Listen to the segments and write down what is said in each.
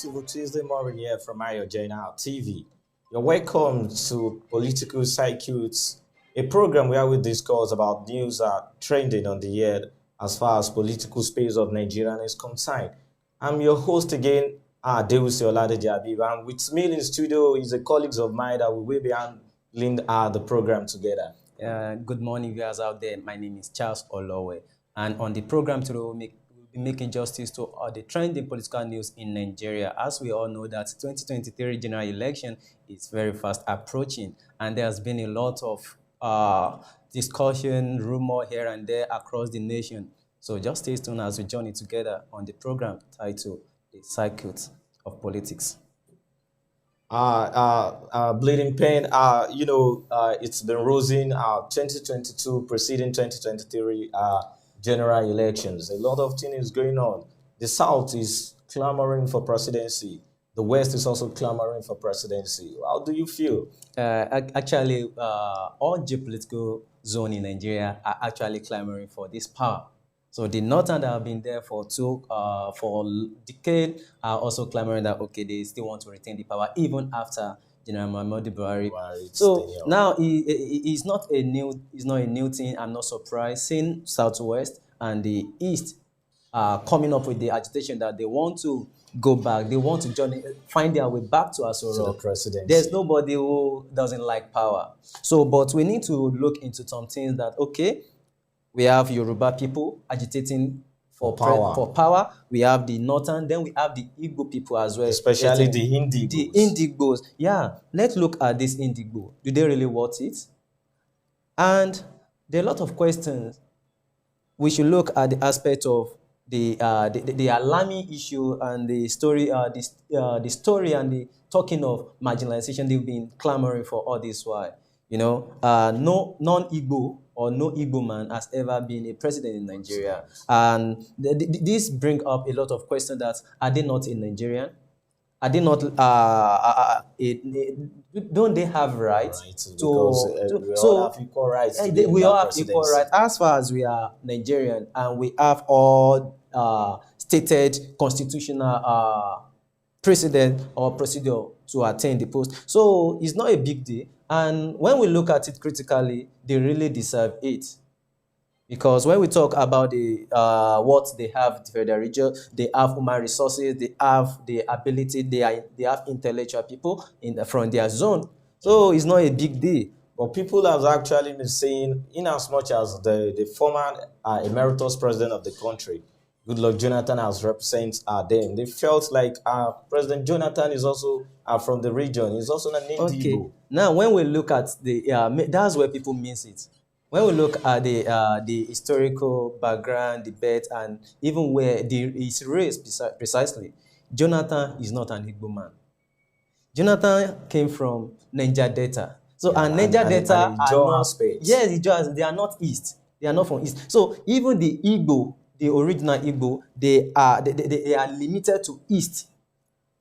beautiful Tuesday morning here from AYOGEN TV. You're welcome to Political Circuits, a program where we discuss about news trending on the air as far as political space of Nigeria is concerned. I'm your host again, Deusi Oladeji Abib, and with me in studio is a colleagues of mine that we will be handling the program together. Good morning, viewers out there. My name is Charles Olowe, and on the program today, we'll be making justice to the trending political news in Nigeria. As we all know, that 2023 general election is very fast approaching, and there has been a lot of discussion, rumor here and there across the nation. So just stay tuned as we journey together on the program titled "The Circuit of Politics." Bleeding pain. It's been rosing. 2022 preceding 2023 general elections. A lot of things going on. The South is clamoring for presidency. The West is also clamoring for presidency. How do you feel? Actually, all geopolitical zones in Nigeria are actually clamoring for this power. So the Northern that have been there for decades are also clamoring that okay, they still want to retain the power even after General Muhammadu Buhari. So now it's not a new thing. I'm not surprised. Seeing Southwest and the East coming up with the agitation that they want to go back, they want to find their way back to Asoro. There's nobody who doesn't like power. So, but we need to look into some things that okay. We have Yoruba people agitating for power. We have the Northern, then we have the Igbo people as well. Especially the Indigos. The Indigos. Yeah, let's look at this Indigo. Do they really want it? And there are a lot of questions. We should look at the aspect of the alarming issue and the story, the story and the talking of marginalization they've been clamoring for all this while. You know, no non-Igbo or no Igbo man has ever been a president in Nigeria. And this brings up a lot of questions that are they not a Nigerian? Are they not, don't they have rights? We all have equal rights. We all have equal rights as far as we are Nigerian, and we have all stated constitutional precedent or procedure to attain the post. So it's not a big deal. And when we look at it critically, they really deserve it. Because when we talk about the what they have for the region, they have human resources, they have the ability, they have intellectual people from their zone. So it's not a big deal. But people have actually been saying, in as much as the former emeritus president of the country, Goodluck Jonathan, has represented them, they felt like President Jonathan is also from the region. He's also an Indigo. Okay. Now, when we look at that's where people miss it. When we look at the historical background, debate, and even where his race precisely, Jonathan is not an Igbo man. Jonathan came from Niger Delta. So, and Niger Delta are not, yes, they are not East. They are not from East. So, even the Igbo, the original Igbo, they are limited to East.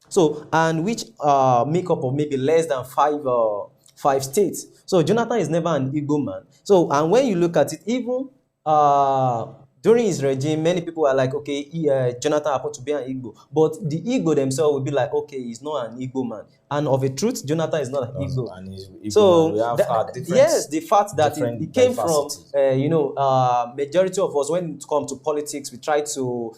So, and which make up of maybe less than five states. So Jonathan is never an Igbo man. So, and when you look at it, even during his regime, many people are like, okay, Jonathan happened to be an Igbo. But the Igbo themselves will be like, okay, he's not an Igbo man. And of a truth, Jonathan is not an Igbo. So, yes, the fact that he came from, majority of us, when it comes to politics, we try to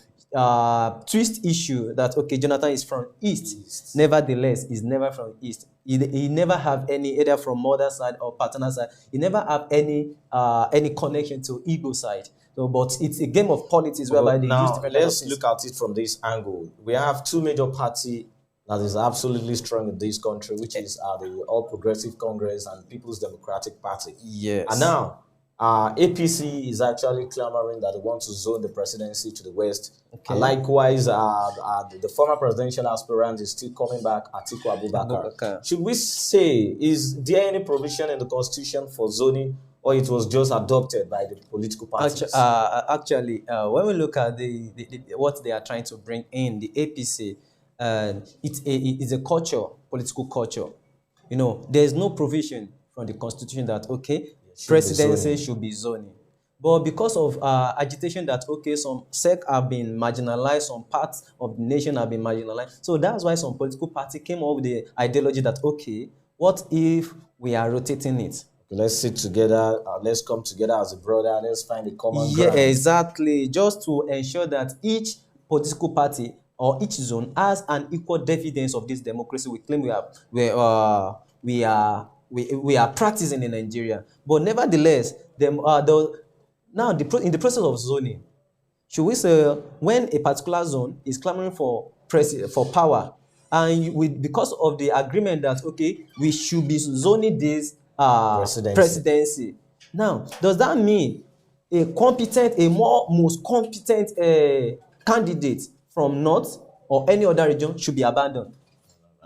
twist issue that, okay, Jonathan is from East. Nevertheless, he's never from East. He never have any, either from mother side or paternal side. He never have any connection to Igbo side. So, but it's a game of politics whereby they use different. Let's look at it from this angle. We have two major parties that is absolutely strong in this country, which is the All Progressive Congress and People's Democratic Party. Yes. And now, APC is actually clamoring that they want to zone the presidency to the West. Okay. And likewise, the former presidential aspirant is still coming back, Atiku Abubakar. Should we say, is there any provision in the Constitution for zoning, or it was just adopted by the political parties? Actually, when we look at what they are trying to bring in, the APC, it's a culture, political culture. You know, there's no provision from the Constitution that, okay, presidency should be zoning. But because of agitation that, okay, some sect have been marginalized, some parts of the nation have been marginalized. So that's why some political party came up with the ideology that, okay, what if we are rotating it? Let's sit together. Let's come together as a brother. Let's find a common Yeah, ground. exactly. Just to ensure that each political party or each zone has an equal dividends of this democracy we claim we are practicing in Nigeria. But nevertheless, now in the process of zoning, should we say when a particular zone is clamoring for for power, and because of the agreement that, okay, we should be zoning this presidency. Now, does that mean a most competent candidate from north or any other region should be abandoned?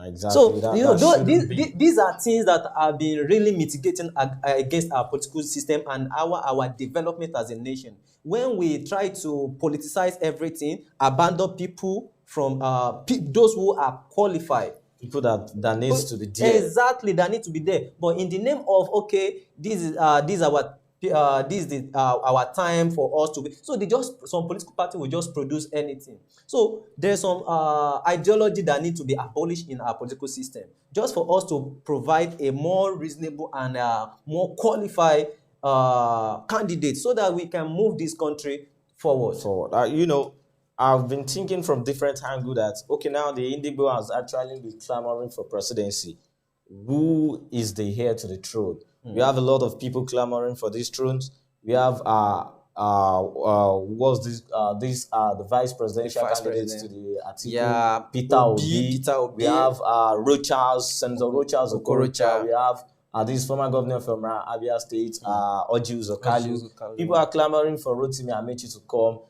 Exactly. So, That, that shouldn't be. these are things that have been really mitigating against our political system and our development as a nation. When we try to politicize everything, abandon people from those who are qualified, People that needs to be there. exactly, that need to be there. But in the name of, okay, this is our time for us to be. So some political party will just produce anything. So there's some ideology that need to be abolished in our political system, just for us to provide a more reasonable and more qualified candidate, so that we can move this country forward. I've been thinking from different angles that, okay, now the Indigo has actually been clamoring for presidency. Who is the heir to the throne? We have a lot of people clamoring for these thrones. We have what's this? These are the vice presidential candidates to the Atiku. Yeah, Peter Obi. We have Senator Rochas Okorocha. We have this former governor from Abia State, Orji Uzor. People are clamoring for Rotimi Amechi to come.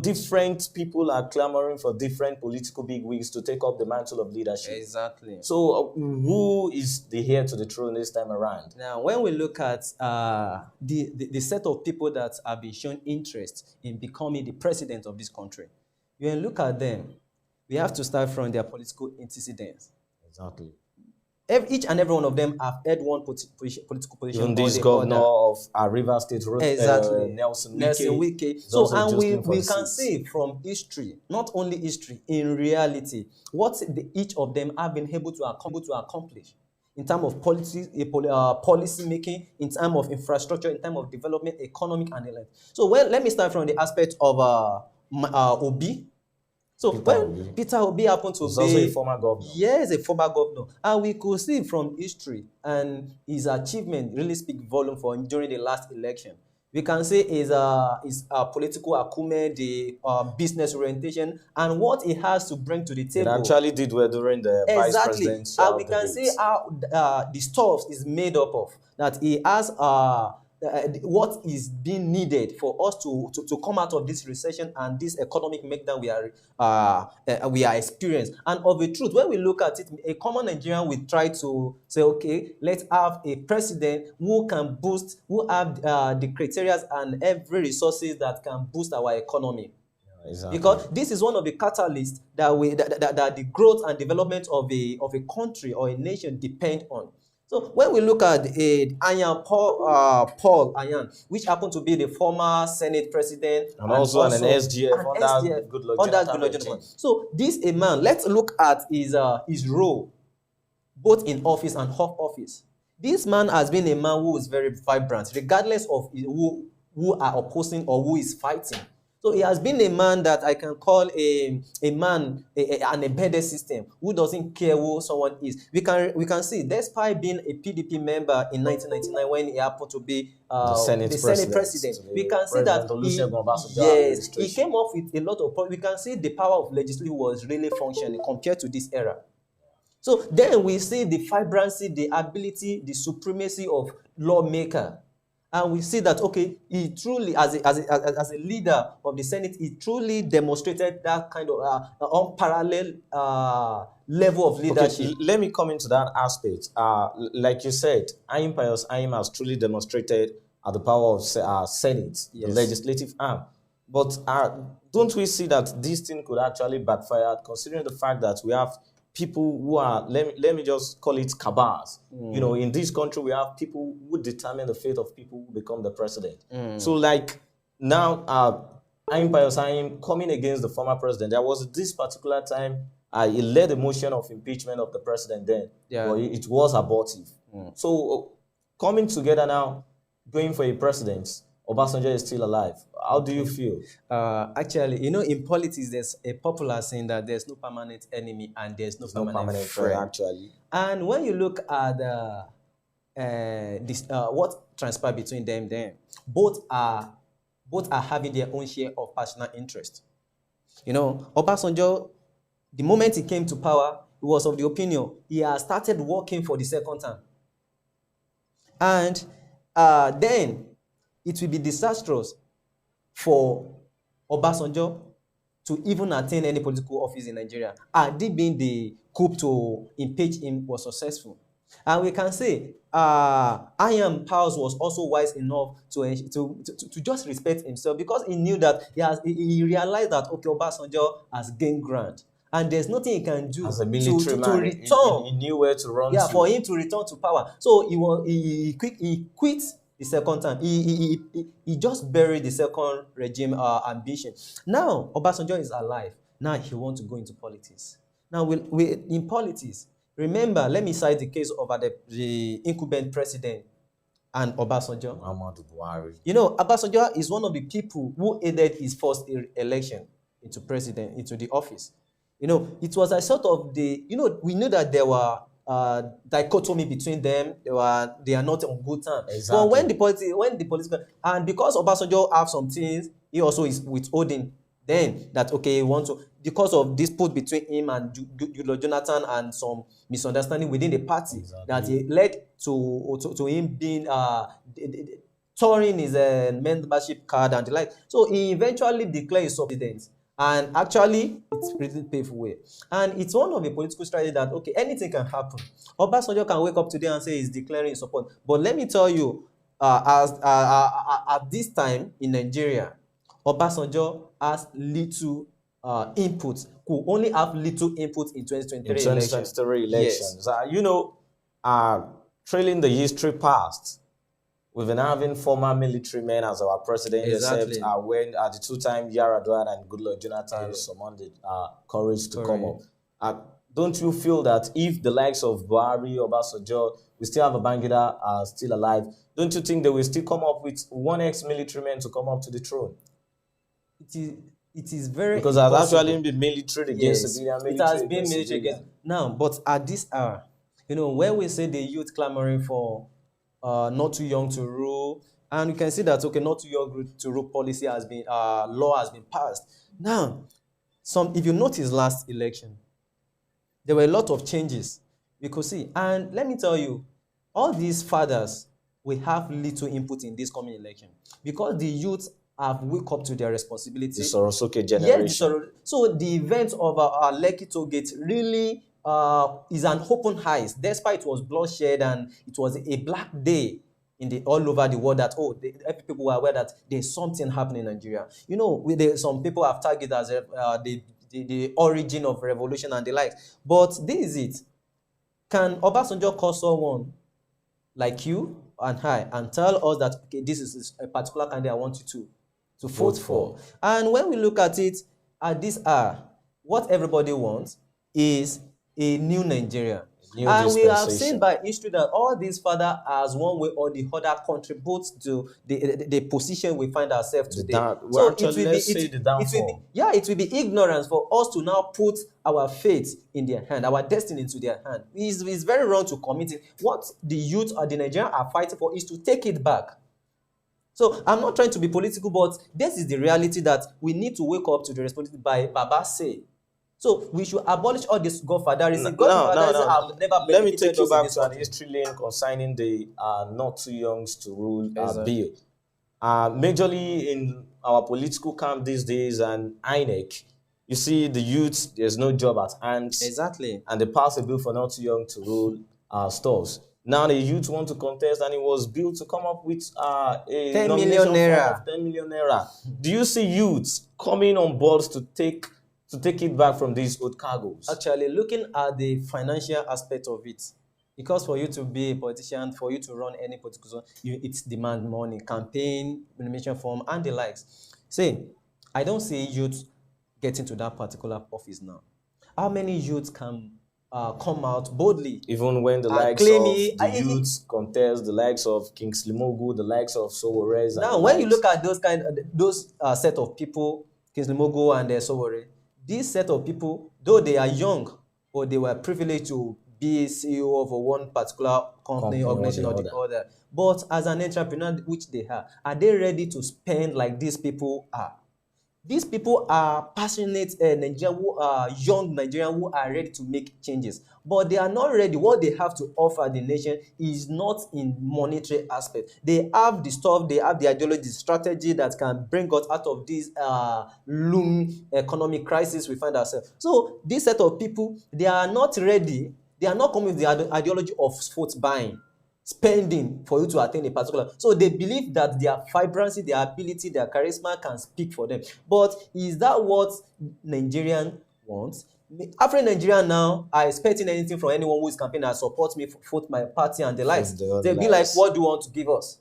Different people are clamoring for different political bigwigs to take up the mantle of leadership. Exactly. So, who is the heir to the throne this time around? Now, when we look at the set of people that have been shown interest in becoming the president of this country, when you look at them, we have to start from their political antecedents. Exactly. Each and every one of them have held one political position. Even this governor of Rivers State, exactly, Nelson Wike. So, and we can see from history, not only history, in reality, what each of them have been able to accomplish in terms of policy making, in terms of infrastructure, in terms of development, economic and the like. So, let me start from the aspect of Obi. So Peter Obi happened to be also a former governor. Yes, a former governor. And we could see from history and his achievement really speak volume for him during the last election. We can say his political acumen, the business orientation, and what he has to bring to the table. It actually did well during the vice presidential and we can see how the stuff is made up of. That he has what is being needed for us to come out of this recession and this economic meltdown we are experiencing. And of the truth, when we look at it, a common Nigerian will try to say, okay, let's have a president who can boost, who have the criteria and every resources that can boost our economy. Exactly. Because this is one of the catalysts that the growth and development of a country or a nation depend on. So when we look at Paul Ayan, which happened to be the former Senate president and also an SGF under Goodluck Jonathan. So this a man, let's look at his role, both in office and off office. This man has been a man who is very vibrant, regardless of who are opposing or who is fighting. So he has been a man that I can call an embedded system who doesn't care who someone is. We can see, despite being a PDP member in 1999 when he happened to be the Senate president, we can see that he came up with a lot of problems. We can see the power of legislature was really functioning compared to this era. So then we see the vibrancy, the ability, the supremacy of lawmaker. And we see that, okay, he truly, as a leader of the Senate, he truly demonstrated that kind of unparalleled level of leadership. Okay, let me come into that aspect. Like you said, Ayim Pius Ayim has truly demonstrated the power of Senate, yes, the legislative arm. But don't we see that this thing could actually backfire, considering the fact that we have people who are, let me just call it cabals. You know, in this country, we have people who determine the fate of people who become the president. So, like, now, I'm Payosayim coming against the former president. There was this particular time he led a motion of impeachment of the president then, but it was abortive. So, coming together now, going for a president, Obasanjo is still alive. How do you feel? Actually, you know, in politics, there's a popular saying that there's no permanent enemy and there's no permanent friend. Actually. And when you look at what transpired between them, both are having their own share of personal interest. You know, Obasanjo, the moment he came to power, he was of the opinion he has started working for the second term. And then it will be disastrous for Obasanjo to even attain any political office in Nigeria. And it being the coup to impeach him was successful. And we can say Iron Powers was also wise enough to just respect himself, because he knew that he realized that, okay, Obasanjo has gained ground. And there's nothing he can do as a military to man, return. He knew where to run to. For him to return to power. So he quit the second time. He just buried the second regime ambition. Now, Obasanjo is alive. Now he wants to go into politics. Now, in politics, remember, let me cite the case of the incumbent president and Obasanjo. Muhammadu Buhari. You know, Obasanjo is one of the people who aided his first election into the office. You know, it was a sort of we knew that there were dichotomy between them. They are not on good terms. Exactly. But when the political, and because Obasanjo have some things, he also is withholding. Then that, okay, he wants to, because of dispute between him and Goodluck Jonathan and some misunderstanding within the party, that it led to him being touring his membership card and the like. So he eventually declared his subsidence. And actually, it's pretty painful way. And it's one of the political strategies that, okay, anything can happen. Obasanjo can wake up today and say he's declaring his support. But let me tell you, at this time in Nigeria, Obasanjo has little input, could only have little input in 2023 elections. Yes. You know, trailing the history past, we've been having former military men as our president, Exactly. except when the two-time Yaradua and Goodluck Jonathan summoned the courage to come up. Don't you feel that if the likes of Buhari, Obasanjo, we still have a Babangida still alive, don't you think they will still come up with one ex-military man to come up to the throne? It is very because it has actually been military against civilian. It has been military against now, but at this hour, you know, when we say the youth clamoring for not too young to rule, and you can see that, okay, not too young to rule policy has been law has been passed. Now, if you notice last election, there were a lot of changes we could see, and let me tell you, all these fathers will have little input in this coming election because the youth have wake up to their responsibility. The Sorosoke generation. Yes, so the event of our Lekki toll gate really is an open eyes, despite it was bloodshed and it was a black day all over the world, that every people were aware that there's something happening in Nigeria. You know, some people have tagged it as the origin of revolution and the like. But this is it. Can Obasanjo call someone like you and I and tell us that, okay, this is a particular candidate I want you to vote for? And when we look at it, at this hour, what everybody wants is a new Nigeria. And we have seen by history that all these fathers, as one way or the other, contribute to the position we find ourselves today. So it will be ignorance for us to now put our faith in their hand, our destiny into their hand. It's very wrong to commit it. What the youth or the Nigerians are fighting for is to take it back. So I'm not trying to be political, but this is the reality that we need to wake up to the responsibility by Baba say. So we should abolish all this godfatherism. No. Let me take you back to an history lane concerning the not too young to rule bill. Majorly in our political camp these days and INEC, you see the youth, there's no job at hand. Exactly. And they pass a bill for not too young to rule stores. Now the youth want to contest, and it was built to come up with a 10 million naira. 10 million naira. Do you see youths coming on board to take to take it back from these old cargoes? Actually, looking at the financial aspect of it, because for you to be a politician, for you to run any political zone, it's demand money, campaign, nomination form, and the likes. See, I don't see youth getting to that particular office now. How many youths can come out boldly? Even when the and likes claim of it, the youths contest, the likes of Kingsley Mogu, the likes of Soworez, and now, the when you likes. look at those set of people, Kingsley Mogo and Sowore, this set of people, though they are young, but they were privileged to be CEO of one particular company, organization, or the other. But as an entrepreneur, which they are they ready to spend like these people are? These people are passionate Nigerian, young Nigerians who are ready to make changes, but they are not ready. What they have to offer the nation is not in monetary aspect. They have the stuff, they have the ideology, the strategy that can bring us out of this loom economic crisis we find ourselves. So this set of people, they are not ready. They are not coming with the ideology of vote buying, spending for you to attain a particular. So they believe that their vibrancy, their ability, their charisma can speak for them. But is that what Nigerian wants? After Nigeria now are expecting anything from anyone who is campaigning and supports me, vote my party and the likes. They'll be like, what do you want to give us?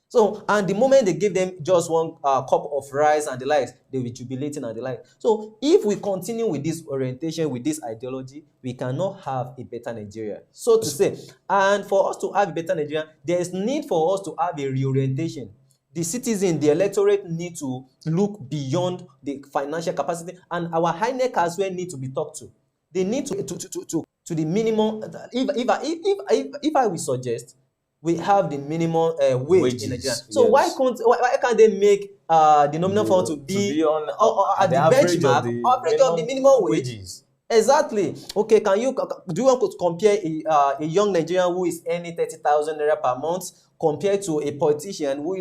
So, and the moment they give them just one cup of rice and the likes, they will be jubilating and the like. So, if we continue with this orientation, with this ideology, we cannot have a better Nigeria, so to say. And for us to have a better Nigeria, there is need for us to have a reorientation. The citizen, the electorate need to look beyond the financial capacity, and our INEC as well need to be talked to. They need to the minimum. If I will suggest, we have the minimum wage in Nigeria. So yes, why can't they make the nominal fund to be on at the benchmark, average of the minimum wages? Exactly. Okay, do you want to compare a young Nigerian who is earning 30,000 naira per month compared to a politician who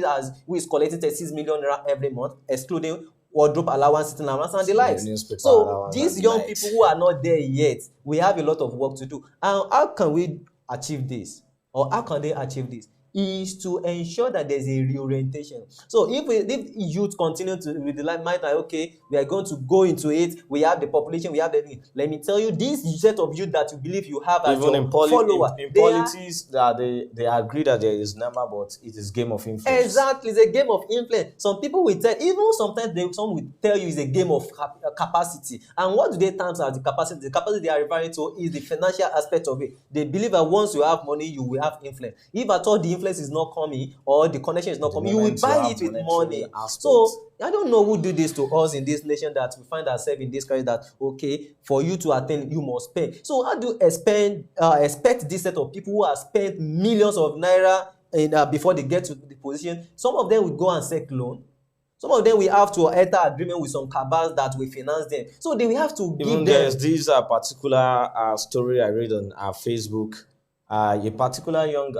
is collecting 36 million naira every month, excluding wardrobe allowance, sitting allowance, and the likes? So these young people who are not there yet, we have a lot of work to do. And how can we achieve this? Or how can they achieve this? Is to ensure that there's a reorientation. So if youth continue with the mind that, okay, we are going to go into it, we have the population, we have everything. Let me tell you, this set of youth that you believe you have as your follower, in politics, they agree that there is number, but it is game of influence. Exactly, it's a game of influence. Some people will tell, even sometimes some will tell you it's a game of capacity. And what do they terms as the capacity? The capacity they are referring to is the financial aspect of it. They believe that once you have money, you will have influence. If at all the influence is not coming or the connection is not coming, you will buy it with money. So I don't know who do this to us in this nation, that we find ourselves in this crisis, that okay, for you to attain, you must pay. So how do you expect this set of people who have spent millions of naira before they get to the position? Some of them will go and take loan. Some of them will have to enter agreement with some cabals that will finance them. So they will have to give them. There's this particular story I read on Facebook. A particular young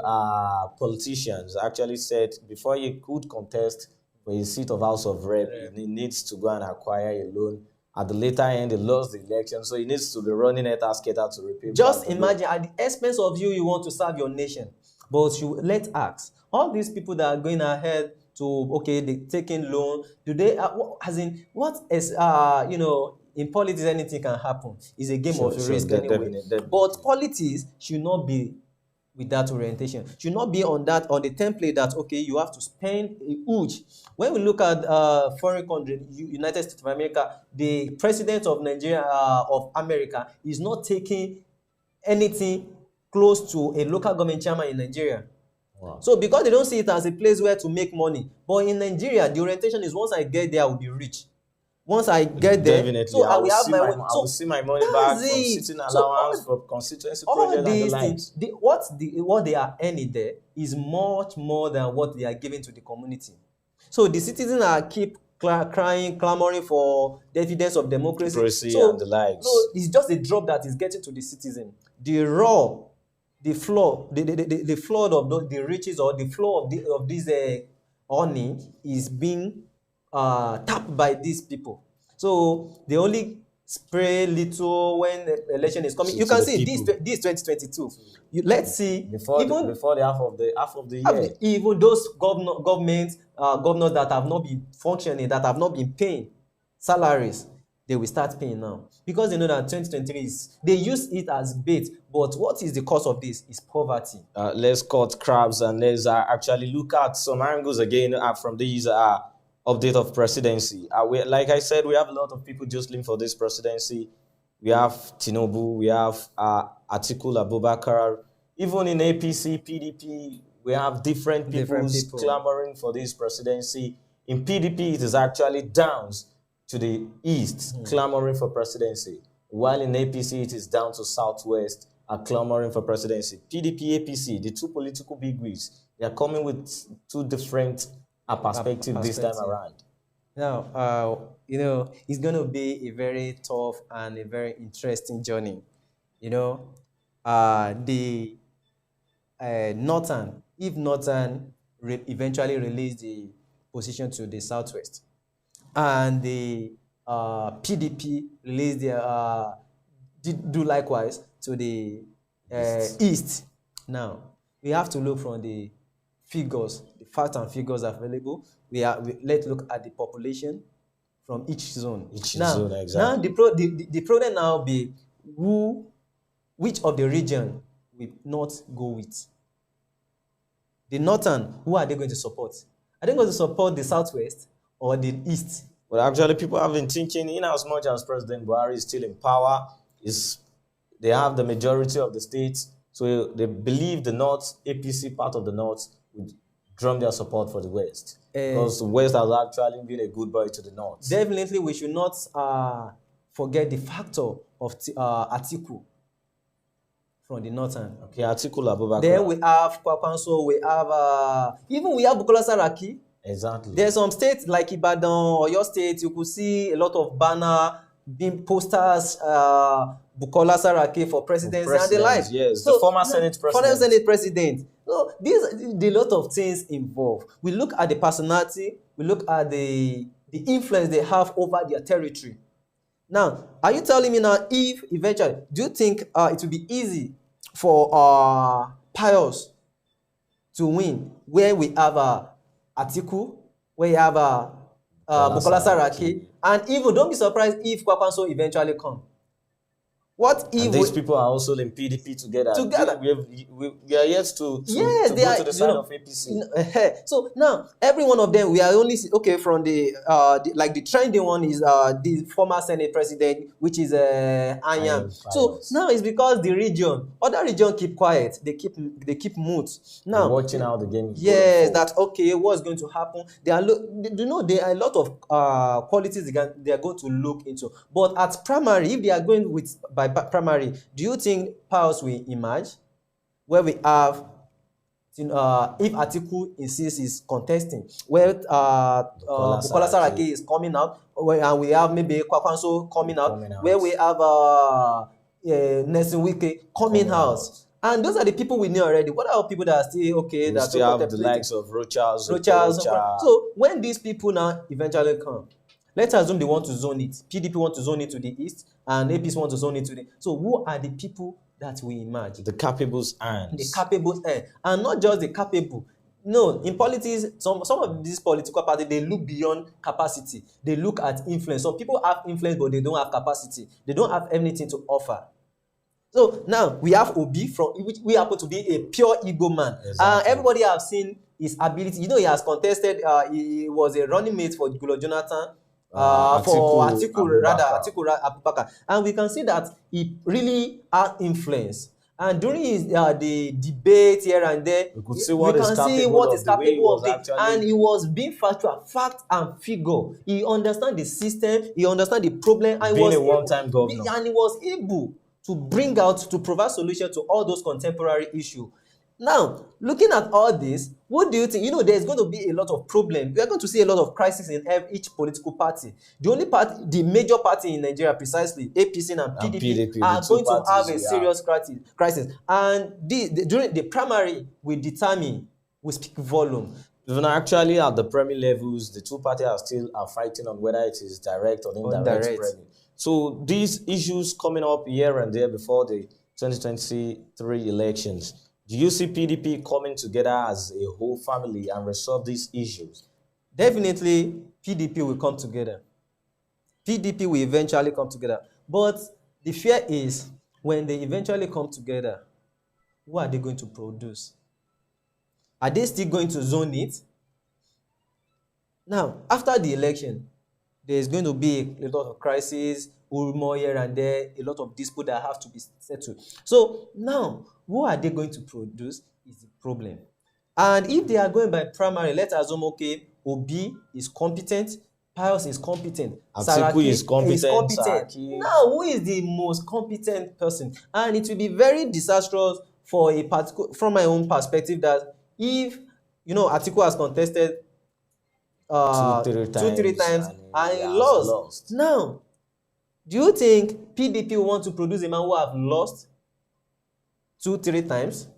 politician actually said before he could contest for a seat of House of Rep, he needs to go and acquire a loan. At the later end, he lost the election, so he needs to be running it as skater to repay. Just imagine, at the expense of you want to serve your nation. But let's ask, all these people that are going ahead to, okay, they taking loan, do they, what is, in politics, anything can happen. It's a game of risk anyway. Definitely. But politics should not be with that orientation. Should not be on the template that, okay, you have to spend a huge. When we look at foreign country, United States of America, the president of Nigeria, of America, is not taking anything close to a local government chairman in Nigeria. Wow. So because they don't see it as a place where to make money. But in Nigeria, the orientation is once I get there, I will be rich. Once I get there, definitely. So I will see my money back from sitting allowance, from constituency project and the likes. What they are earning there is much more than what they are giving to the community. So the citizens are keep clamoring for the evidence of democracy and the likes. So it's just a drop that is getting to the citizen. The flood of the riches, or the flow of this earning is being tapped by these people. So they only spray little when the election is coming. You can see this 2022. Let's see before the half of the year. Even those governors that have not been functioning, that have not been paying salaries, they will start paying now because they know that 2023 is, they use it as bait. But what is the cause of this? Is poverty. Let's cut crabs and let's actually look at some angles again from these update of presidency. Like I said, we have a lot of people jostling for this presidency. We have Tinubu, we have Atiku Abubakar. Even in APC, PDP, we have different people clamoring for this presidency. In PDP, it is actually Downs to the east clamoring for presidency, while in APC, it is down to southwest clamoring for presidency. PDP, APC, the two political bigwigs, they are coming with two different perspectives this time around. Now, it's going to be a very tough and a very interesting journey. The Northern, if Northern eventually release the position to the southwest, and the PDP release their do likewise to the east. Now we have to look from the figures, the facts and figures available. Let's look at the population from each zone. Zone, exactly. Now the problem now be which of the region will not go with. The Northern, who are they going to support? Are they going to support the southwest or the east? Well, actually, people have been thinking, in as much as President Buhari is still in power, they have the majority of the states, so they believe the North, APC part of the North, would drum their support for the West. Because the West has actually been a good boy to the North. Definitely, we should not forget the factor of Atiku from the Northern. Okay, Atiku Abubakar. Then we have Kwakwanso, we have Bukola Saraki. Exactly. There's some states like Ibadan or your state, you could see a lot of banner, being posters, Bukola Saraki for presidency and the like. Yes, so, the former Senate president. Former Senate president. So there's a lot of things involved. We look at the personality, we look at the influence they have over their territory. Now, are you telling me now if eventually, do you think it will be easy for Pius to win where we have Atiku, where you have Bukola Saraki, and even don't be surprised if Kwakwanso eventually come. What if and these people are also in PDP together? We are yet to go to the side of APC. So now every one of them, we are only from the trending one is the former Senate president, which is Anyam. So now it's because the other region keep quiet, they keep mute. Now they're watching how the game is going that what's going to happen. There are a lot of qualities they are going to look into. But at primary, if they are going by primary, do you think Pius will emerge? Where we have, if Atiku insists is contesting, where Bukola Saraki is coming out, and we have maybe Kwakwanso coming out, where we have Nelson Wike coming out. And those are the people we know already. What are people that are still we that still have the likes of Rochas. So when these people now eventually come, let's assume they want to zone it. PDP want to zone it to the east, and APC want to zone it to the... So who are the people that we imagine? The capables and... The capables and not just the capable. No, in politics, some of these political parties, they look beyond capacity. They look at influence. Some people have influence, but they don't have capacity. They don't have anything to offer. So now we have Obi, from which we happen to be a pure ego man. Exactly. Everybody have seen his ability. He has contested. He was a running mate for Goodluck Jonathan. For Atiku Abubakar, and we can see that he really had influence. And during the debate here and there, we can see what is capable of it. And he was being factual, fact and figure. He understands the system, he understands the problem, and being a one-time governor, and he was able to provide solution to all those contemporary issues. Now, looking at all this, what do you think? There's going to be a lot of problems. We are going to see a lot of crisis in each political party. The major party in Nigeria, precisely APC and PDP are going to have a serious crisis. And during the primary will speak volume. Even actually at the primary levels, the two parties are fighting on whether it is direct or indirect primary. So these issues coming up here and there before the 2023 elections. Do you see PDP coming together as a whole family and resolve these issues? Definitely, PDP will come together. PDP will eventually come together. But the fear is when they eventually come together, what are they going to produce? Are they still going to zone it? Now, after the election, there's going to be a lot of crisis, rumor here and there, a lot of dispute that have to be settled. So now, what are they going to produce is the problem. And if they are going by primary, let's assume, okay, Obi is competent, Pius is competent, Atiku is Saraki is competent, competent. Saraki. Now, who is the most competent person? And it will be very disastrous for a particular, from my own perspective, that if, Atiku has contested Two, three three times times, and and he he has lost. lost. Now, do you think PDP will want to produce a man who have lost 2, 3 times?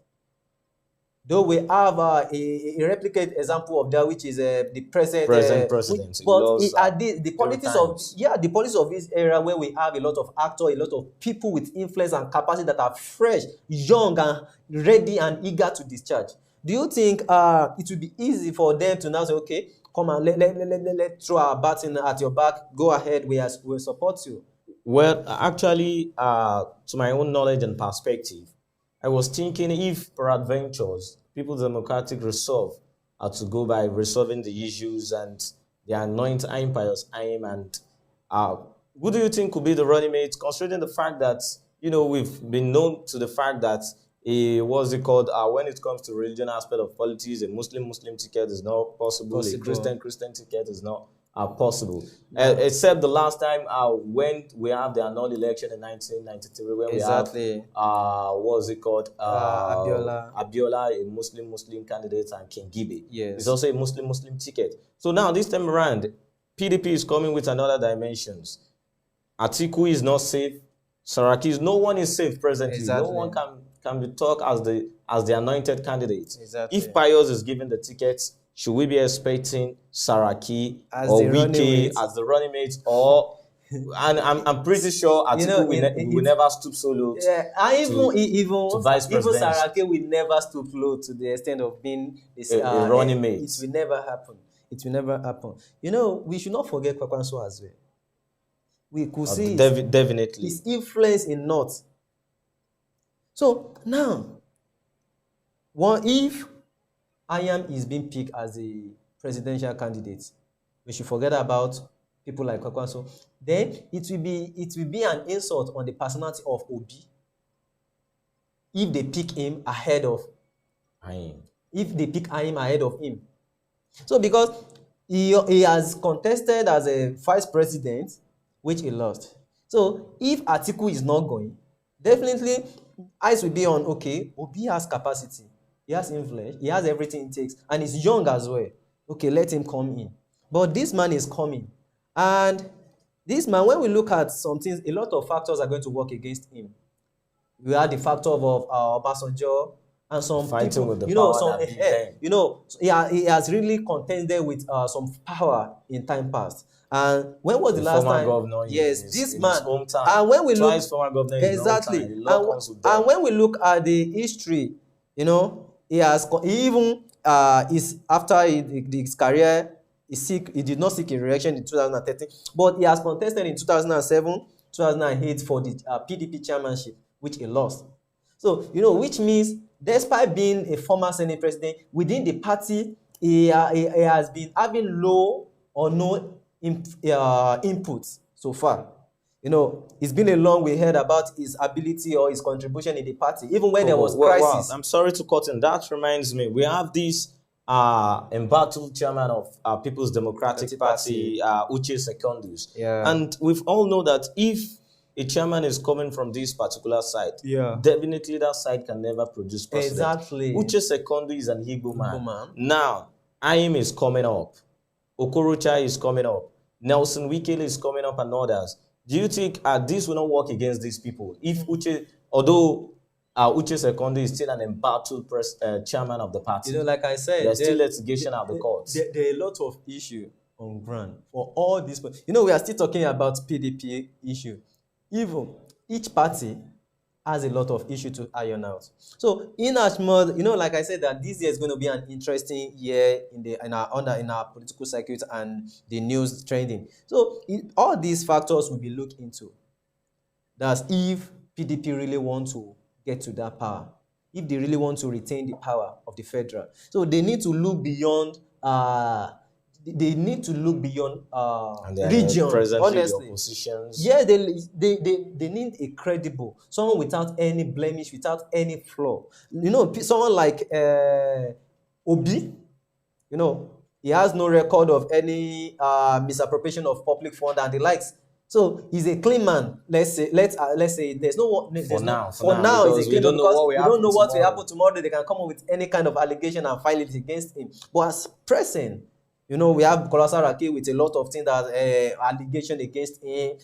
Though we have a replicate example of that, which is the present President. He but lost the politics of times. the politics of this era, where we have a lot of actors, a lot of people with influence and capacity that are fresh, young, and ready and eager to discharge. Do you think it will be easy for them to now say, okay, come on, let throw our baton at your back, go ahead, we'll support you? Well, actually, to my own knowledge and perspective, I was thinking if peradventures People's Democratic Resolve are to go by resolving the issues and the anoint empires aim and who do you think could be the running mates, considering the fact that we've been known to the fact that what's it called, when it comes to religion aspect of politics, a Muslim ticket is not possible, a Christian ticket is not possible. Except the last time when we have the annual election in 1993, when Exactly. we have what's it called, Abiola, a Muslim candidate, and King Gibe. Yes. It's also a Muslim ticket. So now this time around, PDP is coming with another dimensions. Atiku is not safe. Saraki, no one is safe presently. Exactly. No one can be talked as the anointed candidate. Exactly. If Pius is given the tickets, should we be expecting Saraki as or the Wike as the running mates, or and I'm pretty sure Atiku will never stoop so low. Even vice presidency. Saraki will never stoop low to the extent of being a running mate. It will never happen. It will never happen. We should not forget Kwakwanso as well. We could see definitely his influence in North. So now, if Ayam is being picked as a presidential candidate, we should forget about people like Kwakwanso. Then it will be an insult on the personality of Obi if they pick him ahead of Ayim. If they pick Ayim ahead of him. So because he has contested as a vice president, which he lost. So if Atiku is not going, definitely eyes will be on, okay, Obi has capacity, he has influence, he has everything it takes, and he's young as well. Okay, let him come in. But this man is coming. And this man, when we look at some things, a lot of factors are going to work against him. We have the factor of Obasanjo and some fighting people, with the power he has really contended with some power in time past. And when was the last time? Governor, yes, this man. And when we look, former governor, exactly. And when we look at the history, he even is after his career, he did not seek a re-election in 2013, but he has contested in 2007, 2008 for the PDP chairmanship, which he lost. So which means, despite being a former Senate president, within the party, he has been having low or no input so far. It's been a long we heard about his ability or his contribution in the party, even when there was crisis. I'm sorry to cut in. That reminds me, we have this embattled chairman of People's Democratic Party, Uche Secondus. Yeah. And we've all know that if a chairman is coming from this particular side, definitely that side can never produce president. Exactly. Uche Secondus is an Igbo man. Now, Ayim is coming up. Okorocha is coming up. Nelson Wikele is coming up, and others. Do you think this will not work against these people? If although Uche Secondus is still an embattled chairman of the party, like I said, there's still litigation at the courts. There are a lot of issues on ground for all these. We are still talking about PDP issue. Even each party has a lot of issue to iron out. So in as much, like I said, that this year is going to be an interesting year in our political circuit and the news trending. So all these factors will be looked into. That's if PDP really want to get to that power, if they really want to retain the power of the federal. So they need to look beyond And they are region, presently the honestly. oppositions. Yeah, they need a credible, someone without any blemish, without any flaw. Someone like Obi, he has no record of any misappropriation of public fund and the likes. So he's a clean man. Let's say there's no For now, he's a clean man because we don't know what will tomorrow. happen tomorrow. They can come up with any kind of allegation and file it against him. But as present, we have Kolasa Rake with a lot of things that allegation against him,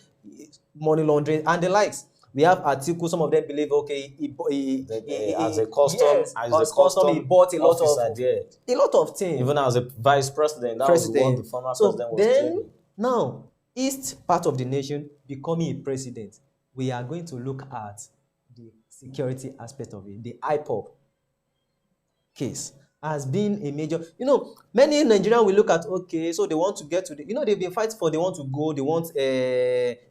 money laundering and the likes. We have Atiku. Some of them believe, okay, As a custom he bought a lot of things. Even as a vice president, that was what the former president was claiming. Now, east part of the nation becoming a president, we are going to look at the security aspect of it. The IPOB case has been a major, many Nigerians will look at, okay, so they want to get to the, they've been fighting for, they want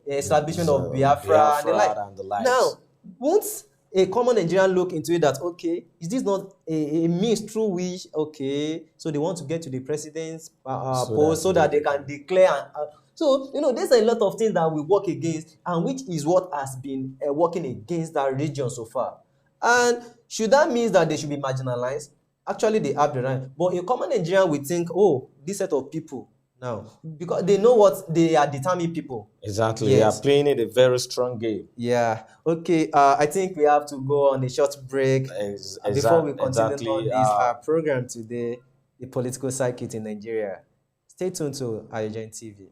establishment of Biafra and the like. Now, once a common Nigerian look into it, that, okay, is this not a means through which, okay, so they want to get to the president's post so that they can declare. So, there's a lot of things that we work against, and which is what has been working against that region so far. And should that mean that they should be marginalized? Actually, they have the right. But a common Nigerian will think, oh, this set of people now, because they know what they are determined people. Exactly. Yes. They are playing it a very strong game. Yeah. Okay. I think we have to go on a short break before we continue on this program today, the political circuit in Nigeria. Stay tuned to AYOGEN TV.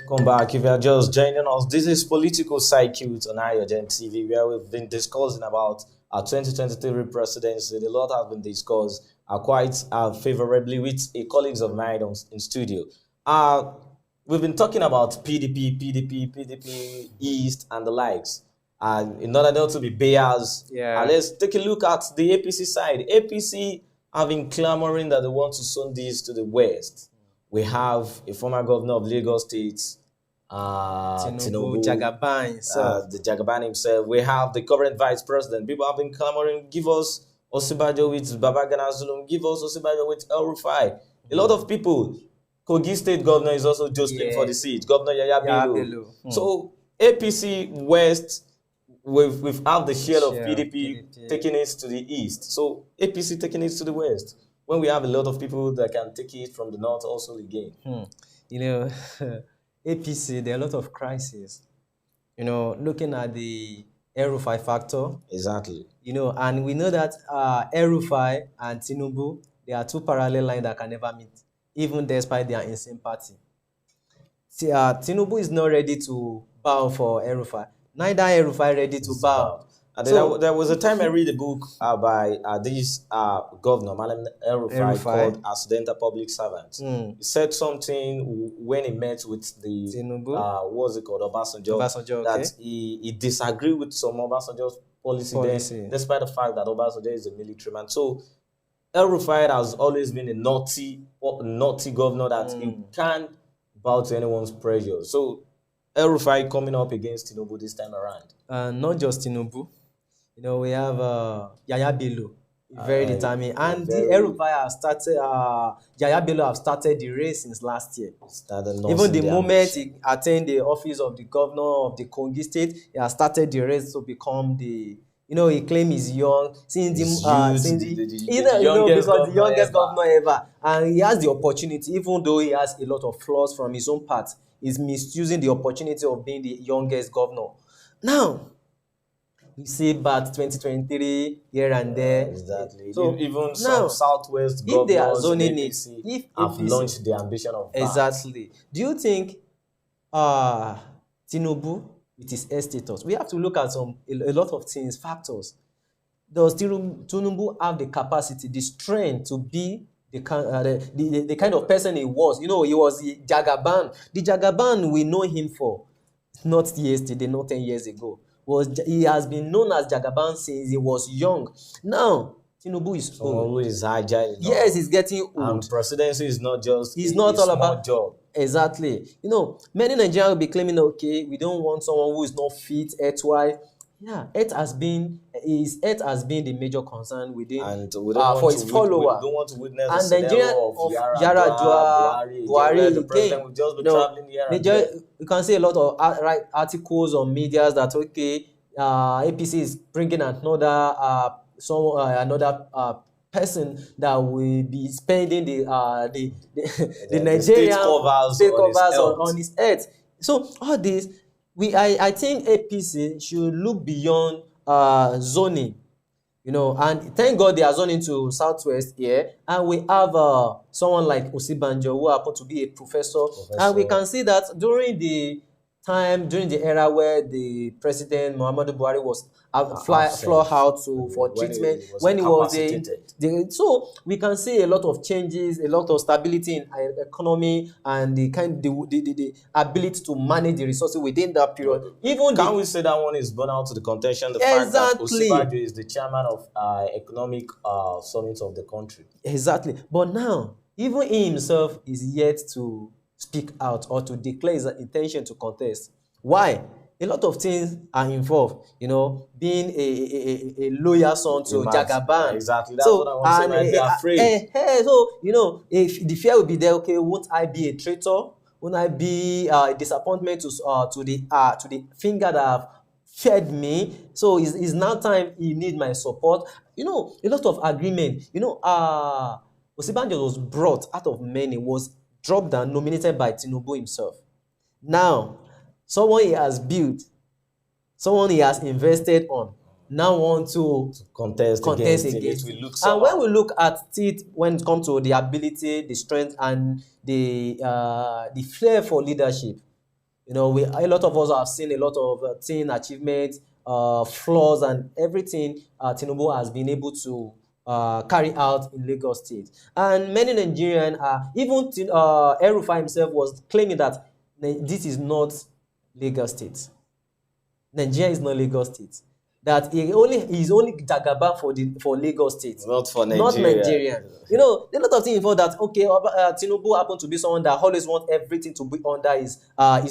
Welcome back. If you are just joining us, this is Political Circuit on AYOGEN TV, where we've been discussing about our 2023 presidency. A lot has been discussed quite favorably with colleagues of mine in studio. We've been talking about PDP East and the likes. In order not to be biased, let's take a look at the APC side. APC have been clamoring that they want to send this to the West. We have a former governor of Lagos State, Tinubu, Jagaban himself. The Jagaban himself. We have the current vice president. People have been clamoring, give us Osibajo with Babagana Zulum, give us Osibajo with El Rufai. A lot of people. Kogi State governor is also jostling for the seat, Governor Yaya Bello. So APC West, we've had the share of PDP taking it to the east. So APC taking it to the west. When we have a lot of people that can take it from the north also again. APC, there are a lot of crises. Looking at the El Rufai factor. Exactly. And we know that El Rufai and Tinubu, they are two parallel lines that can never meet, even despite their in sympathy. Tinubu is not ready to bow for El Rufai. Neither El Rufai ready to bow. There was a time I read a book by this governor, Malam El Rufai, called Accidental Public Servant. He said something when he met with the Tinubu. What's it called, Obasanjo, that he disagreed with some Obasanjo's policy. Then, despite the fact that Obasanjo is a military man. So El Rufai has always been a naughty governor that he can't bow to anyone's pressure. So El Rufai coming up against Tinubu this time around. Not just Tinubu. We have Yaya Bello, very determined, and the El-Rufai have started. Yaya Bello have started the race since last year. Even the moment he attained the office of the governor of the Kogi State, he has started the race to become the. He claims he's young, because the youngest governor ever, and he has the opportunity, even though he has a lot of flaws from his own part, he's misusing the opportunity of being the youngest governor. Now, you see back 2023 here and there. Exactly. So even some Southwest governors, if they are zoning it, if have launched the ambition of that. Exactly. Do you think Tinubu with his S status, we have to look at a lot of things, factors. Does Tinubu have the capacity, the strength to be the kind of person he was? He was the Jagaban. The Jagaban we know him for, not yesterday, not 10 years ago. He has been known as Jagaban since he was young. Now, Tinubu is old. Who is agile enough. Yes, he's getting old. And presidency is not just not all about job. Exactly. Many Nigerians will be claiming, okay, we don't want someone who is not fit, health-wise. Yeah, health has been the major concern within and for his followers. We don't want to witness and the scenario of Yaradua, Buhari, the president will just be traveling here and there. You can see a lot of articles on media that APC is bringing another person that will be spending the Nigerian state covers on his head. So all this, I think APC should look beyond zoning, and thank God they are zoning to Southwest here, and we have someone like Osibanjo who happened to be a professor, and we can see that during the era where the president Muhammadu Buhari was floor out for treatment when he was so we can see a lot of changes, a lot of stability in economy, and the ability to manage the resources within that period. Can we say that one is born out to the contention? The fact that Osibanjo is the chairman of economic summit of the country. Exactly, but now even he himself is yet to speak out or to declare his intention to contest. Why? A lot of things are involved, being a loyal son to Jagaban. Exactly, that's what I want to say. They're afraid. So, if the fear will be there, okay, won't I be a traitor? Won't I be a disappointment to the finger that have fed me? So it's now time he need my support. A lot of agreement. Osibanjo was brought out of many, was dropped and nominated by Tinubu himself. Now, someone he has built, someone he has invested on, now want to contest against it. And when we look at it, when it comes to the ability, the strength, and the flair for leadership, a lot of us have seen a lot of team achievements, flaws, and everything Tinubu has been able to carry out in Lagos State. And many Nigerians, even El-Rufai himself was claiming that this is not Lagos State. Nigeria is not Lagos State. That he's only Jagaba for Lagos State. Not for Nigeria. Not Nigeria. There are a lot of things involved that, okay, Tinubu happened to be someone that always wants everything to be under his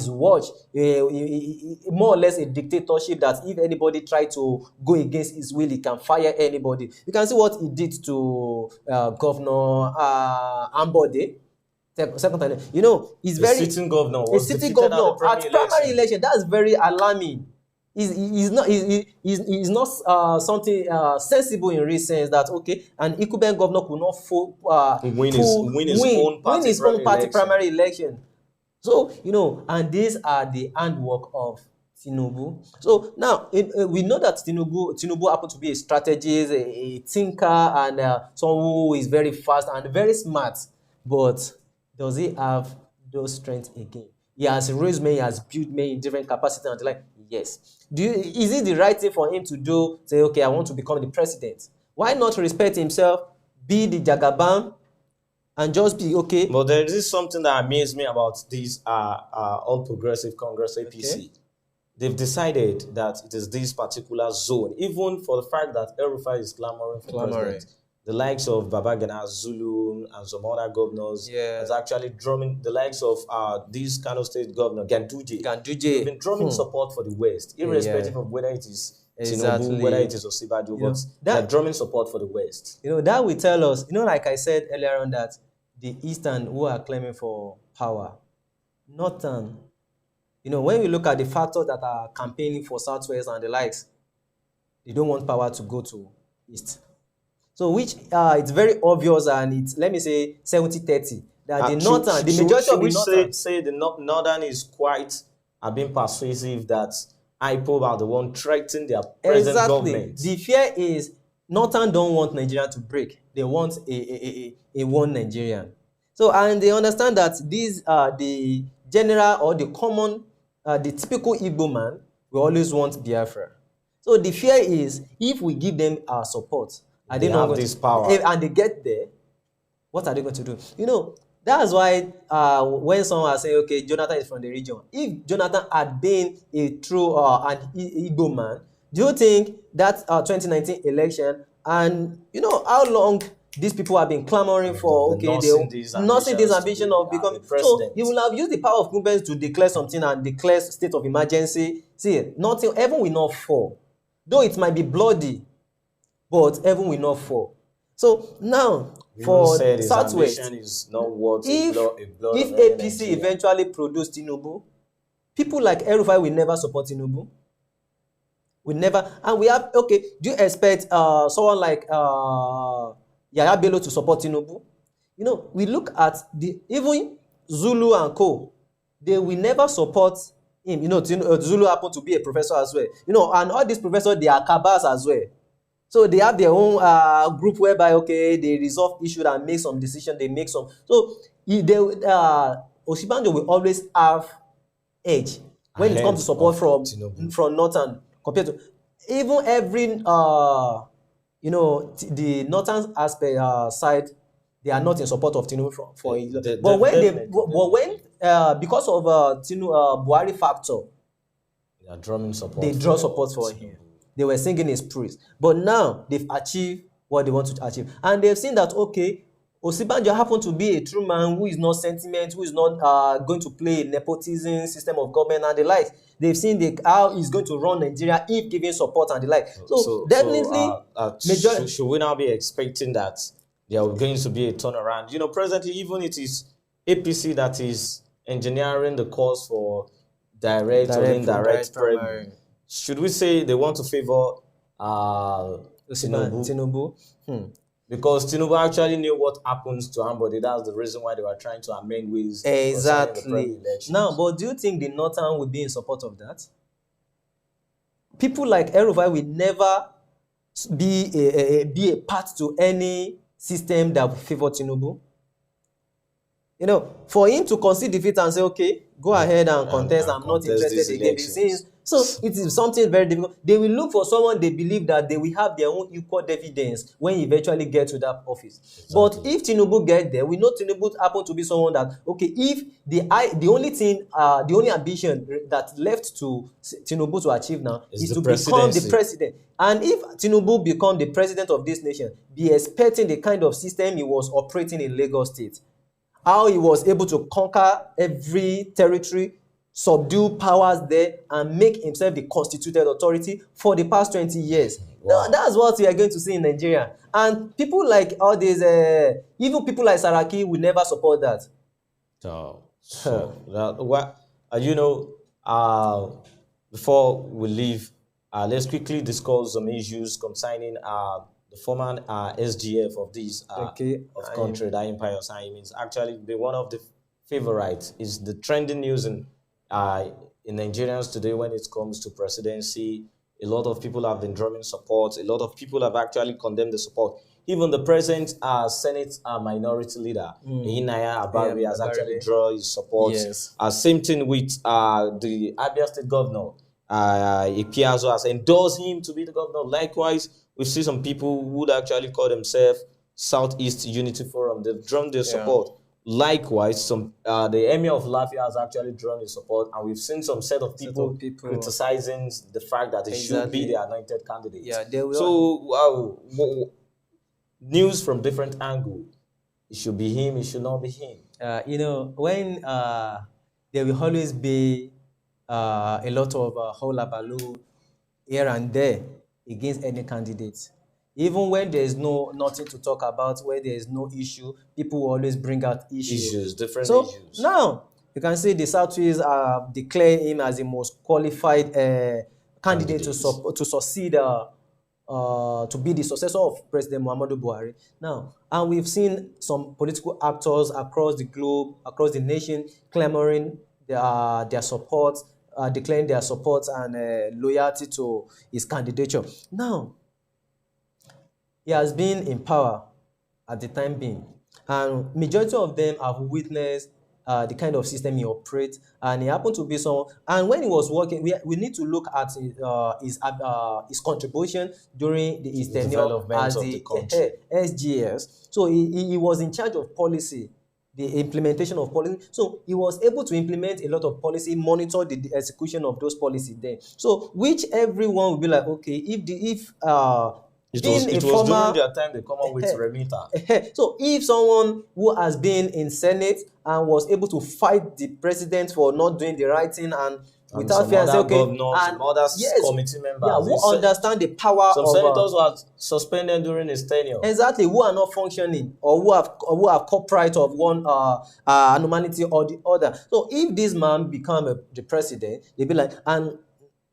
watch. More or less a dictatorship that if anybody try to go against his will, he can fire anybody. You can see what he did to Governor Ambode. Second time, he's very sitting governor. A sitting governor at primary election. That's very alarming. He's not something sensible in real sense that, okay, an incumbent governor could not win his own party primary election. So, and these are the handwork of Tinubu. So now we know that Tinubu happened to be a strategist, a thinker, and someone who is very fast and very smart. But does he have those strengths again? He has raised men, he has built men in different capacities and like, yes. Is it the right thing for him to do? Say, okay, I want to become the president. Why not respect himself, be the Jagaban, and just be okay? But there is something that amazed me about these All Progressive Congress APC. Okay. They've decided that it is this particular zone, even for the fact that El-Rufai is clamoring for president. the likes of Babagana Zulu and some other governors Yeah. has actually drumming the likes of these kind of state governor Ganduje. They've Ganduje. been drumming support for the West, Yeah. irrespective of whether it is Tinubu, whether it Exactly. is Osibadu, You know, but they're that drumming support for the West. that will tell us, like I said earlier on, that the Eastern who are claiming for power, Northern, when we look at the factors that are campaigning for Southwest and the likes, they don't want power to go to East. So which it's very obvious, and it's, let me say, 70-30, that the Northern, the majority of the Northern. Say the Northern is quite being persuasive that IPOB are the one threatening their present government. The fear is Northern don't want Nigeria to break. They want a one Nigerian. So, and they understand that these the general or the common, the typical Igbo man will always want Biafra. So the fear is, if we give them our support, are they not have going this to, power, and they get there, what are they going to do? That's why when someone say, okay, Jonathan is from the region, if Jonathan had been a true an Igbo man, do you think that 2019 election, and how long these people have been clamoring for, nursing this ambition of becoming president? So he will have used the power of movements to declare something and declare state of emergency. See, nothing, heaven will not fall. Though it might be bloody, but heaven will not fall. So now, for Southwest, is not worth if APC eventually produce Tinubu, people like El-Rufai will never support Tinubu. We never, and we have, do you expect someone like Yaya Bello to support Tinubu? We look at even Zulu and co, they will never support him. Zulu happened to be a professor as well. And all these professors, they are cabals as well. So they have their own group whereby, they resolve issues and make some decisions, they make some. So Osinbajo will always have edge when it comes to support from Northern, compared to even every, the Northern aspect side, they are not in support of Tinubu but when because of Buhari factor, they are drumming support. They draw support for him. They were singing his praise. But now they've achieved what they want to achieve. And they've seen that, Osinbajo happened to be a true man who is not sentiment, who is not going to play a nepotism system of government and the like. They've seen how he's going to run Nigeria if given support and the like. So definitely, should we now be expecting that there are going to be a turnaround? Presently, even it is APC that is engineering the course for direct or indirect primary. Should we say they want to favor Tinubu? Because Tinubu actually knew what happens to somebody. That's the reason why they were trying to amend wills. Exactly. Now, but do you think the Northern will be in support of that? People like El-Rufai will never be a part to any system that will favor Tinubu. For him to concede defeat and say, go ahead and contest, I'm not interested again. So it is something very difficult. They will look for someone they believe that they will have their own equal dividends when he eventually get to that office. Exactly. But if Tinubu get there, we know Tinubu happen to be someone that, if the only ambition that left to Tinubu to achieve now is to become the president. And if Tinubu become the president of this nation, be expecting the kind of system he was operating in Lagos State. How he was able to conquer every territory, subdue powers there, and make himself the constituted authority for the past 20 years. Wow. That's what we are going to see in Nigeria. And people like all these, even people like Saraki will never support that. Before we leave, let's quickly discuss some issues concerning the former SGF of this country, the Empire Sign means actually one of the favorites is the trending news in Nigerians today when it comes to presidency. A lot of people have been drumming support. A lot of people have actually condemned the support. Even the present Senate minority leader, Inaya Abari, has actually drawn his support. Yes. Same thing with the Abia State governor. Ipiazo has endorsed him to be the governor. Likewise, we see some people who would actually call themselves Southeast Unity Forum. They've drawn their support. Likewise, the Emir of Lafia has actually drawn his support, and we've seen some set of people criticizing the fact that it should be the anointed candidate. Yeah, they will. So, news from different angle. It should be him, it should not be him. When there will always be a lot of hullabaloo here and there against any candidate. Even when there is nothing to talk about, where there is no issue, people will always bring out issues. Different So issues. now you can see the Southwest declare him as the most qualified candidate to succeed to be the successor of President Muhammadu Buhari. Now, and we've seen some political actors across the globe, across the nation, clamoring their support, declaring their support and loyalty to his candidature. Now, he has been in power at the time being, and majority of them have witnessed the kind of system he operates, and he happened to be someone. And when he was working, we need to look at his contribution during his tenure development as of the the country. SGS. So he was in charge of policy, the implementation of policy. So he was able to implement a lot of policy, monitor the execution of those policies there. So which everyone will be like, okay, if It being was a former during their time they come up with remitter. so if someone who has been in Senate and was able to fight the president for not doing the right thing and without some fear and say, other okay, governors, and some other committee members, yeah, who understand the power some of senators were suspended during his tenure. exactly, who are not functioning or who have copyright of one anomaly or the other. So if this man become the president, they be like, and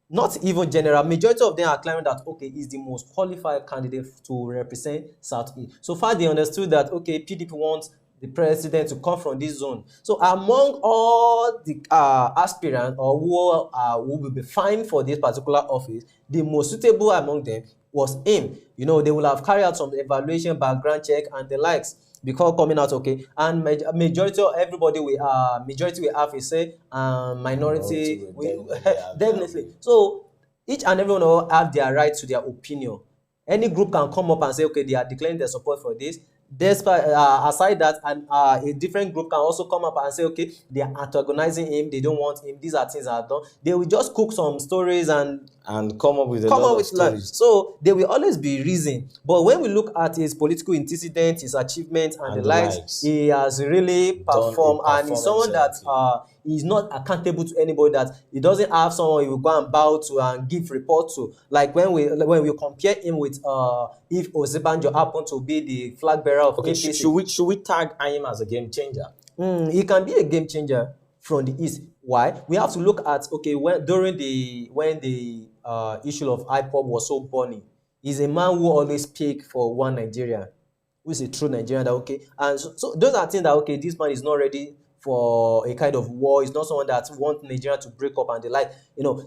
not even general, majority of them are claiming that, okay, he's the most qualified candidate to represent Southeast. So far, they understood that, okay, PDP wants the president to come from this zone. So among all the aspirants or who will be fined for this particular office, the most suitable among them was him. They will have carried out some evaluation, background check, and the likes before coming out, okay. And majority of everybody majority will have a say, minority will definitely. So each and everyone will have their right to their opinion. Any group can come up and say, okay, they are declaring their support for this. Despite aside that, and a different group can also come up and say, okay, they are antagonizing him, they don't want him, these are things that are done. They will just cook some stories and come up with a lot of stories. So there will always be reason. But when we look at his political antecedents, his achievements, and the likes, he has really performed, and he's someone that is not accountable to anybody, that he doesn't have someone he will go and bow to and give report to. Like when we compare him with if Osinbajo happened to be the flag bearer of APC. Should we tag him as a game changer? He can be a game changer from the East. Why? We have to look at, okay, when the issue of IPOB was so burning, he's a man who always speak for one Nigeria, who is a true Nigerian, that okay. And so those are things that, okay, this man is not ready for a kind of war. He's not someone that wants Nigeria to break up and the like.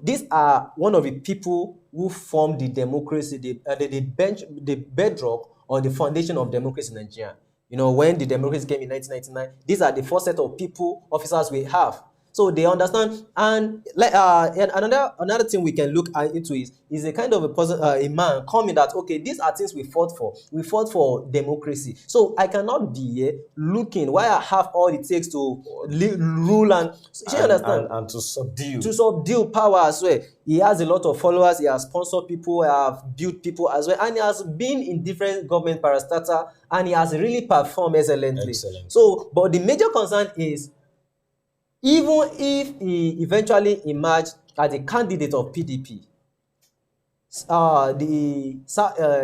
These are one of the people who formed the democracy, the bedrock or the foundation of democracy in Nigeria. When the democracy came in 1999, these are the first set of officers we have. So they understand, and another thing we can look into is a kind of a person, a man coming that, okay, these are things we fought for. We fought for democracy. So I cannot be here looking why I have all it takes to rule and understand and to subdue power as well. He has a lot of followers. He has sponsored people. He has built people as well, and he has been in different government parastatal, and he has really performed excellently. So, but the major concern is, even if he eventually emerged as a candidate of PDP,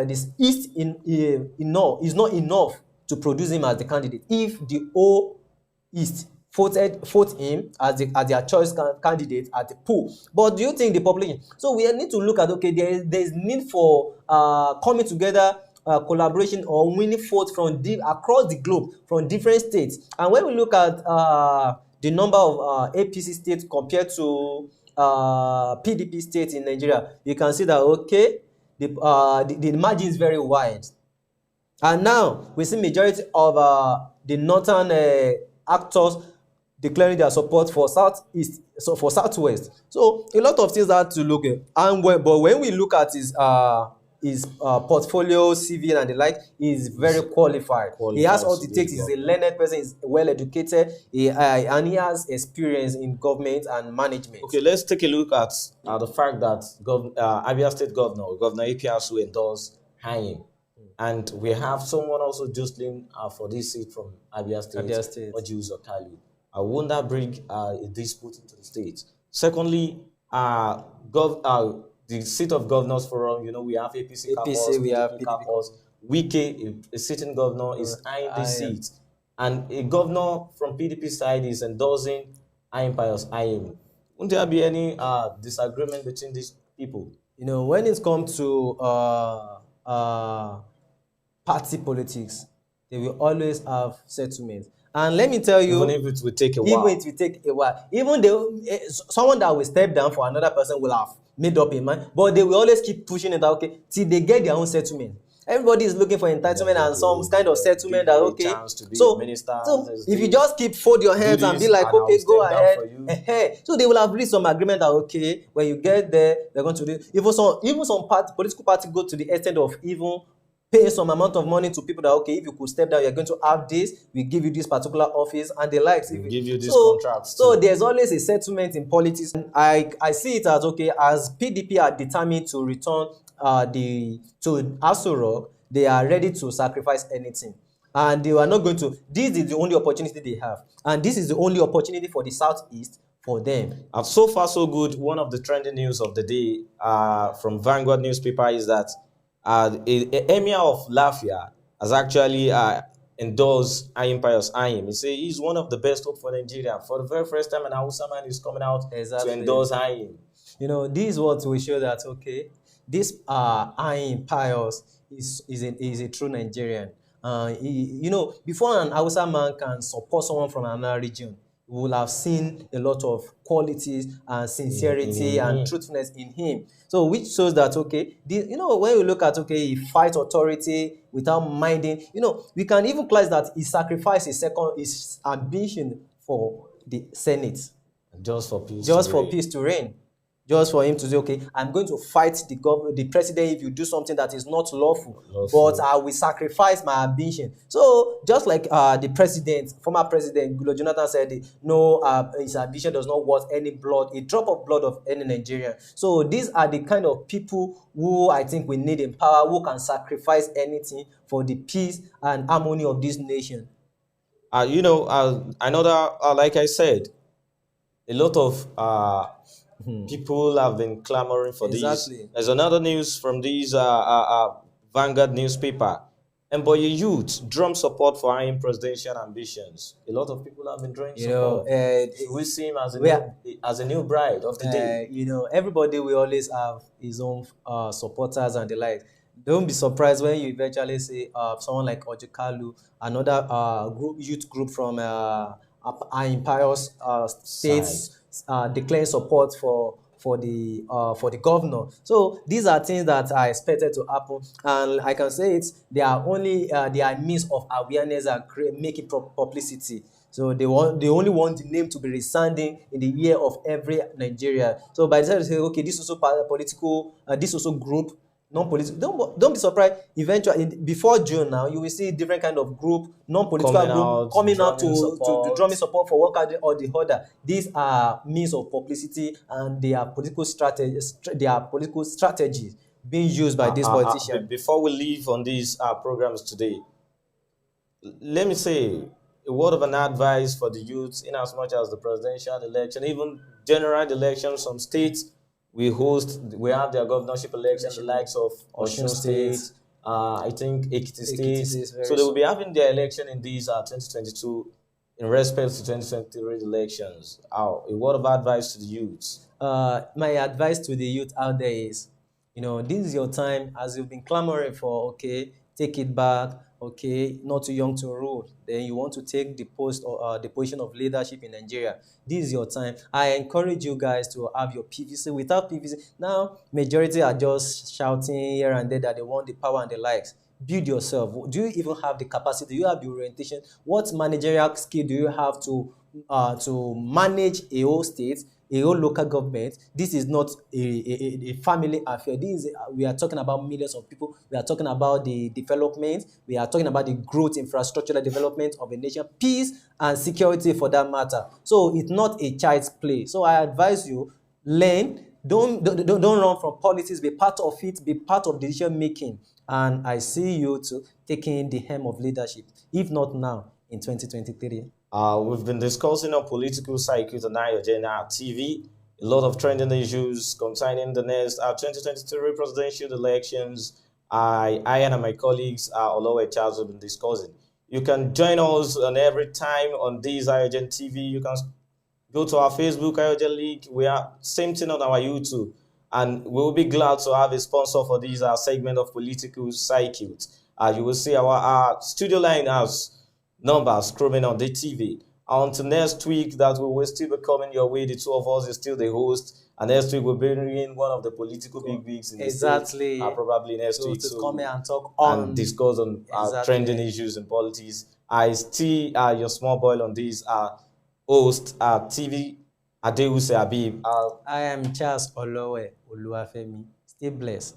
this East is not enough to produce him as the candidate. If the whole East vote him as their choice candidate at the poll. But do you think the population? So we need to look at, okay, there's need for coming together, collaboration or winning votes from across the globe from different states. And when we look at the number of APC states compared to PDP states in Nigeria, you can see that, okay, the margin is very wide. And now we see majority of the northern actors declaring their support for Southeast, so for Southwest. So a lot of things are to look at. But when we look at his portfolio, CV, and the like, he's very qualified. He has all it takes. He's a learned person. He's well educated. And he has experience in government and management. Okay, let's take a look at the fact that Abia State Governor Ipiasu endorsed him And we have someone also jostling for this seat from Abia State, Abia State. Oji Kalu. Won't that bring a dispute into the state? Secondly, the seat of governors forum, we have APC APC, caucus, we have PDP PDP. caucus. Wike, a sitting governor, is eyeing this I seat. And a governor from PDP side is endorsing Ayim Pius Ayim. Won't there be any disagreement between these people? When it comes to party politics, they will always have settlements. And let me tell you, Even if it will take a while. even it will take a while, someone that will step down for another person will have made up a mind, but they will always keep pushing it out, okay, till they get their own settlement. Everybody is looking for entitlement and some kind of settlement that, okay, so if you just keep fold your hands and be like, okay, go ahead, so they will have reached some agreement that, okay, when you get there, they're going to do. Even some political party go to the extent of even paying some amount of money to people that, okay, if you could step down, you're going to have this, we give you this particular office and the likes. We give you this contract. So there's always a settlement in politics. And I see it as, okay, as PDP are determined to return to Aso Rock, they are ready to sacrifice anything. And they are not going to, this is the only opportunity they have. And this is the only opportunity for the Southeast for them. And so far, so good. One of the trending news of the day from Vanguard newspaper is that a emir of Lafia has actually endorsed Ayim Pius Ayim. He says he's one of the best hope for Nigeria. For the very first time, an Hausa man is coming out to endorse Ayim. This is what will show that, okay, this Ayim Pius is a true Nigerian. Before an Hausa man can support someone from another region, we will have seen a lot of qualities and sincerity and truthfulness in him. So which shows that, okay, when we look at, okay, he fights authority without minding, we can even class that he sacrificed his ambition for the Senate. Just for peace to reign. Just for him to say, okay, I'm going to fight the president if you do something that is not lawful. But I will sacrifice my ambition. So just like the former president, Goodluck Jonathan said, no, his ambition does not worth any blood, a drop of blood of any Nigerian. So these are the kind of people who I think we need in power, who can sacrifice anything for the peace and harmony of this nation. Another, like I said, a lot of people have been clamoring for this. There's another news from this Vanguard newspaper. Mboye youth drum support for Ayim presidential ambitions. A lot of people have been drawing support. We see him as a new bride of the day. Everybody will always have his own supporters and the like. Don't be surprised when you eventually see someone like Oji Kalu, another youth group from Ayim Pius states declaring support for the governor. So these are things that are expected to happen, and I can say they are means of awareness and making publicity. So they only want the name to be resounding in the ear of every Nigerian. So by the time they say, okay, this also political, this also group, non-political. Don't be surprised. Eventually, before June now, you will see different kind of group, non-political group coming out to drumming support for one country or the other. These are means of publicity, and they are political strategies. They are political strategies being used by these politicians. Before we leave on these programs today, let me say a word of an advice for the youths, in as much as the presidential election, even general elections, some states we have their governorship election, the likes of Osun State, I think Ekiti State. So they will be having their election in these 2022 in respect to 2023 elections. A word of advice to the youths. My advice to the youth out there is, this is your time, as you've been clamoring for, okay, take it back, okay, not too young to rule. Then you want to take the position of leadership in Nigeria. This is your time. I encourage you guys to have your PVC. Without PVC, now majority are just shouting here and there that they want the power and the likes. Build yourself. Do you even have the capacity? Do you have the orientation? What managerial skill do you have to manage a whole state, a whole local government? This is not a family affair. We are talking about millions of people. We are talking about the development. We are talking about the growth, infrastructural development of a nation, peace and security for that matter. So it's not a child's play. So I advise you, learn. Don't run from politics. Be part of it. Be part of decision making. And I see you to taking the helm of leadership, if not now, in 2023. We've been discussing on political cycles on AYOGEN TV. A lot of trending issues concerning the next 2023 presidential elections. I and my colleagues Olowe Charles have been discussing. You can join us on every time on this AYOGEN TV. You can go to our Facebook AYOGEN League. We are same thing on our YouTube. And we'll be glad to have a sponsor for this segment of political cycles. You will see our studio line has numbers scrolling on the TV. Until next week, that we will still be coming your way. The two of us is still the host. And next week, we'll bring in one of the political big wigs in the Exactly. state, probably next week. To come here and talk on and discuss on Exactly. trending issues in politics. I still your small boy on this host TV Adeuse Abib. I am Charles Olowe Oluwafemi. Stay blessed.